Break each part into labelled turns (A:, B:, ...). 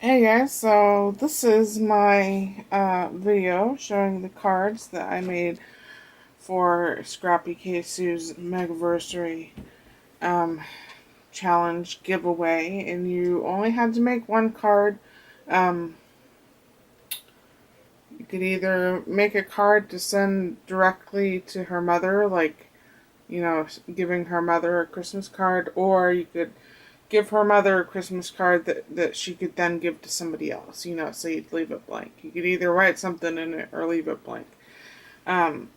A: Hey guys, so this is my video showing the cards that I made for ScrappyKsue's Megaversary um, challenge giveaway, and you only had to make one card. Um, you could either make a card to send directly to her mother, like, giving her mother a Christmas card, or you could give her mother a Christmas card that she could then give to somebody else, so you'd leave it blank. You could either write something in it or leave it blank. Um,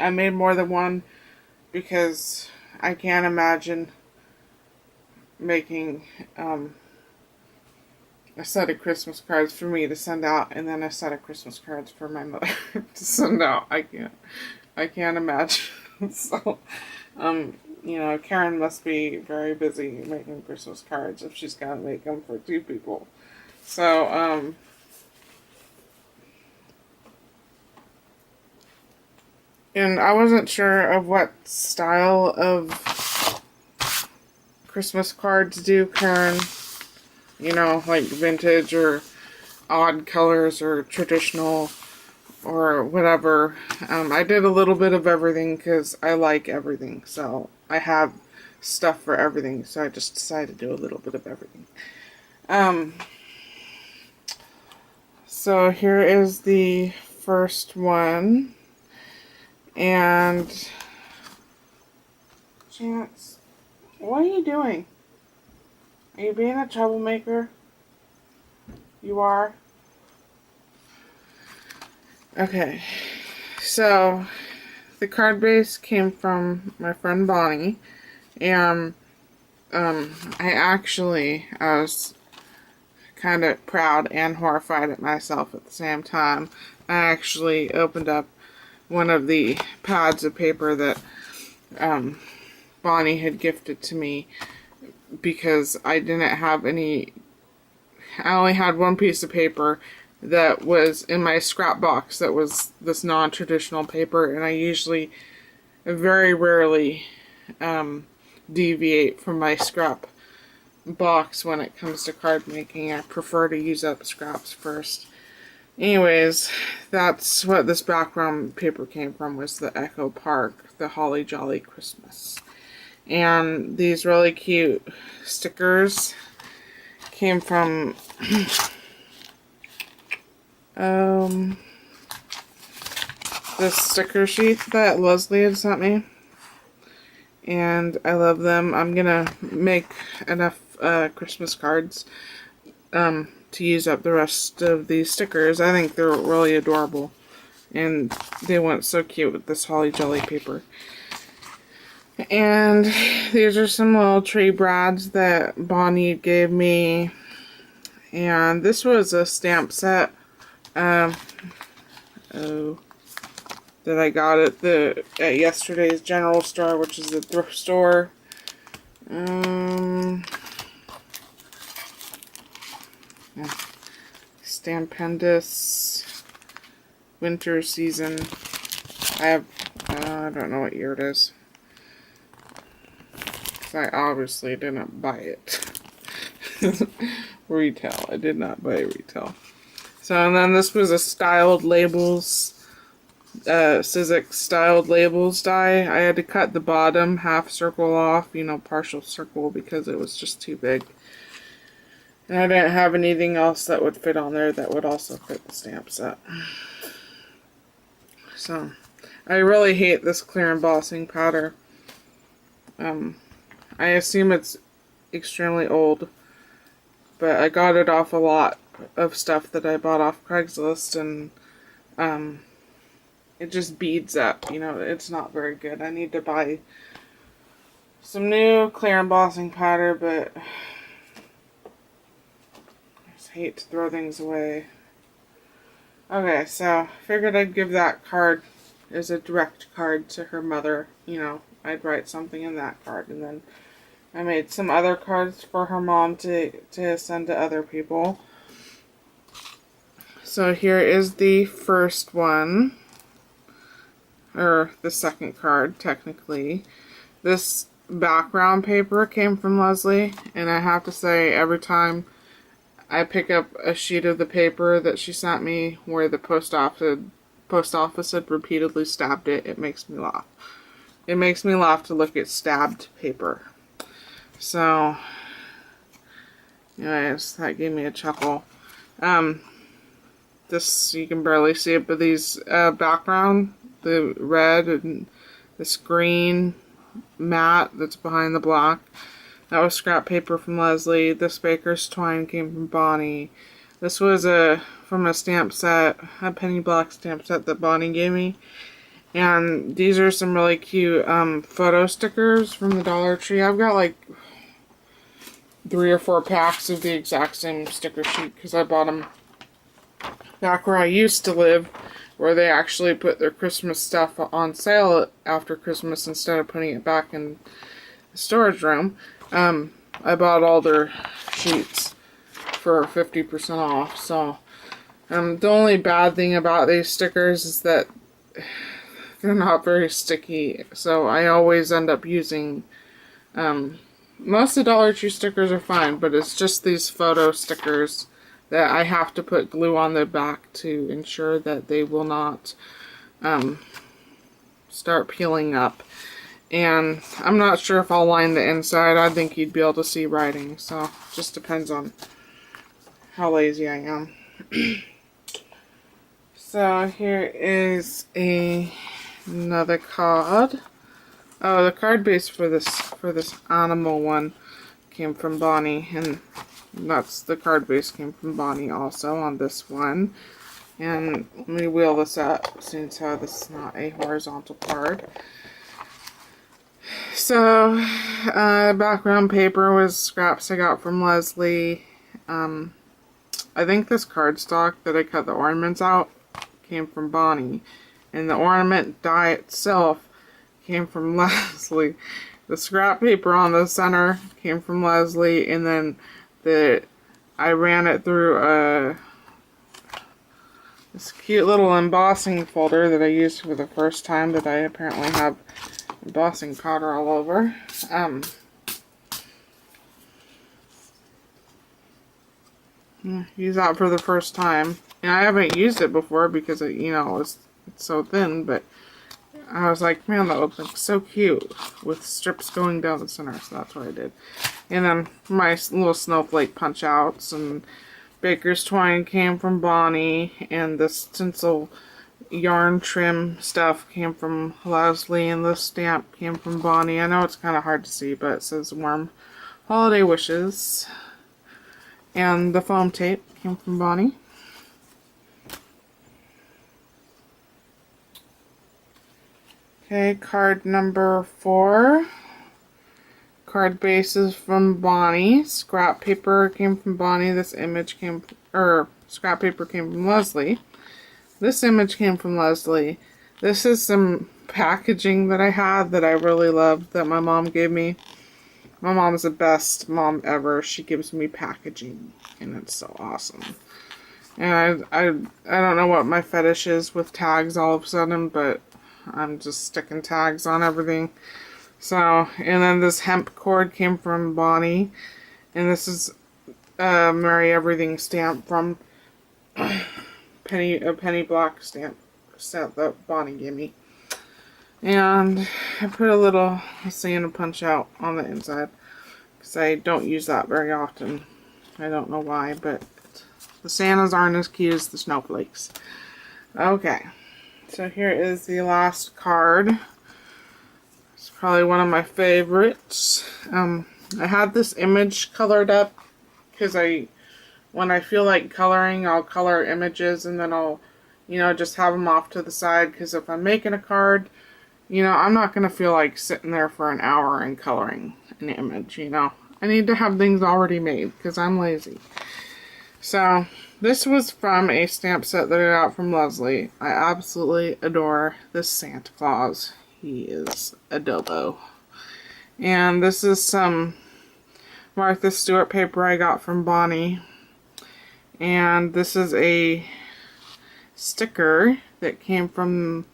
A: I made more than one because I can't imagine making a set of Christmas cards for me to send out and then a set of Christmas cards for my mother to send out. I can't imagine. So, Karen must be very busy making Christmas cards if she's got to make them for two people. So, and I wasn't sure of what style of Christmas cards do Karen. Like vintage or odd colors or traditional or whatever. I did a little bit of everything because I like everything. So I have stuff for everything. So I just decided to do a little bit of everything. So here is the first one. And Chance, what are you doing? Are you being a troublemaker? You are? Okay. So the card base came from my friend Bonnie, and I was kind of proud and horrified at myself at the same time. I actually opened up one of the pads of paper that Bonnie had gifted to me because I didn't have any. I only had one piece of paper that was in my scrap box that was this non-traditional paper, and I usually, very rarely, deviate from my scrap box when it comes to card making. I prefer to use up scraps first. Anyways, that's what this background paper came from, was the Echo Park, the Holly Jolly Christmas. And these really cute stickers came from this sticker sheet that Leslie had sent me. And I love them. I'm gonna make enough Christmas cards to use up the rest of these stickers. I think they're really adorable. And they went so cute with this Holly Jolly paper. And these are some little tree brads that Bonnie gave me. And this was a stamp set that I got at yesterday's general store, which is a thrift store. Stampendous winter season. I don't know what year it is. I obviously didn't buy it. Retail. I did not buy retail. So, and then this was a styled labels, Sizzix styled labels die. I had to cut the bottom half circle off, partial circle, because it was just too big. And I didn't have anything else that would fit on there that would also fit the stamp set. So, I really hate this clear embossing powder. I assume it's extremely old, but I got it off a lot of stuff that I bought off Craigslist, and it just beads up, it's not very good. I need to buy some new clear embossing powder, but I just hate to throw things away. Okay, so figured I'd give that card as a direct card to her mother. I'd write something in that card, and then I made some other cards for her mom to send to other people. So here is the first one, or the second card, technically. This background paper came from Leslie, and I have to say, every time I pick up a sheet of the paper that she sent me where the post office had repeatedly stabbed it. It makes me laugh. It makes me laugh to look at stabbed paper. So, anyways, that gave me a chuckle. This, you can barely see it, but these background, the red and this green mat that's behind the block, that was scrap paper from Leslie. This baker's twine came from Bonnie. This was from a stamp set, a penny block stamp set that Bonnie gave me. And these are some really cute photo stickers from the Dollar Tree. I've got like 3 or 4 packs of the exact same sticker sheet because I bought them back where I used to live, where they actually put their Christmas stuff on sale after Christmas instead of putting it back in the storage room. I bought all their sheets for 50% off. So the only bad thing about these stickers is that they're not very sticky, so I always end up using most of the Dollar Tree stickers are fine, but it's just these photo stickers that I have to put glue on the back to ensure that they will not start peeling up. And I'm not sure if I'll line the inside. I think you'd be able to see writing, so it just depends on how lazy I am. So here is another card. Oh, the card base for this animal one came from Bonnie, and that's the card base came from Bonnie also on this one. And let me wheel this up since this is not a horizontal card. So, background paper was scraps I got from Leslie. I think this cardstock that I cut the ornaments out came from Bonnie. And the ornament die itself came from Leslie. The scrap paper on the center came from Leslie. And then I ran it through this cute little embossing folder that I used for the first time that I apparently have embossing powder all over. Use that for the first time, and I haven't used it before because it's so thin. But I was like, man, that would look so cute with strips going down the center. So that's what I did. And then my little snowflake punch outs and baker's twine came from Bonnie, and the stencil yarn trim stuff came from Leslie, and the stamp came from Bonnie. I know it's kind of hard to see, but it says warm holiday wishes. And the foam tape came from Bonnie. Okay, card number 4. Card bases from Bonnie. Scrap paper came from Bonnie. This image came, scrap paper came from Leslie. This image came from Leslie. This is some packaging that I had that I really loved that my mom gave me. My mom's the best mom ever. She gives me packaging, and it's so awesome. And I don't know what my fetish is with tags all of a sudden, but I'm just sticking tags on everything. So, and then this hemp cord came from Bonnie, and this is Merry Everything stamp from a penny block stamp set that Bonnie gave me. And I put a little Santa punch out on the inside because I don't use that very often. I don't know why, but the Santas aren't as cute as the snowflakes. Okay, so here is the last card. It's probably one of my favorites. I had this image colored up because when I feel like coloring, I'll color images and then I'll, just have them off to the side, because if I'm making a card, I'm not going to feel like sitting there for an hour and coloring an image, I need to have things already made because I'm lazy. So, this was from a stamp set that I got from Leslie. I absolutely adore this Santa Claus. He is adobo. And this is some Martha Stewart paper I got from Bonnie. And this is a sticker that came from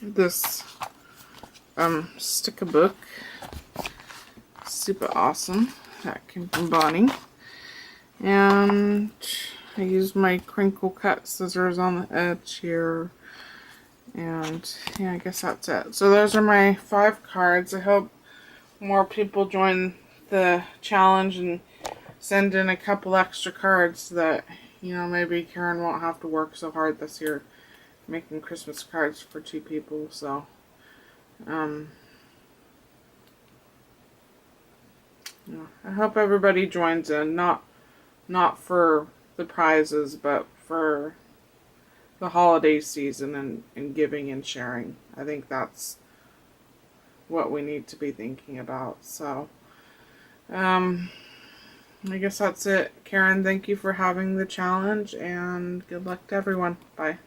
A: this sticker book. Super awesome. that came from Bonnie. And I used my crinkle cut scissors on the edge here. And yeah, I guess that's it. So those are my 5 cards. I hope more people join the challenge and send in a couple extra cards so that, you know, maybe Karen won't have to work so hard this year making Christmas cards for 2 people. So yeah, I hope everybody joins in, not for the prizes, but for the holiday season and giving and sharing. I think that's what we need to be thinking about. So I guess that's it. Karen, thank you for having the challenge, and good luck to everyone. Bye.